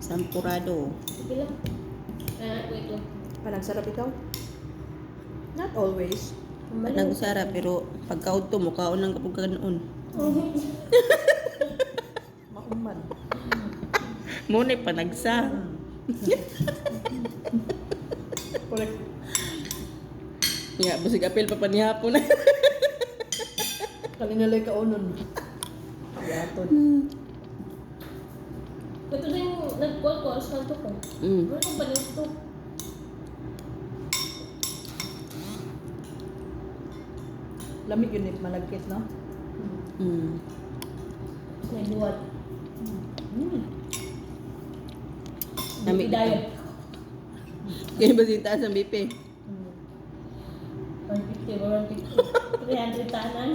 Sampurado. Sige lang. Wait lang. Parang sarap ito. Not always. Nagusara pero pagkaudto mo kaunang kapag kanoon. Maumman. Muna panagsa. Correct. Ya, busig apel pa panihapon. Kalinalay ka unon. Yaton. Ito na yung nag-call ko. Saan to ko? Mm. Ano ba nito? Lamig yun malagkit, no? Mm. May buwan. Lamig ito. Diet. Kaya ba sintaas ang BP? 150 or 150. 300 tanan.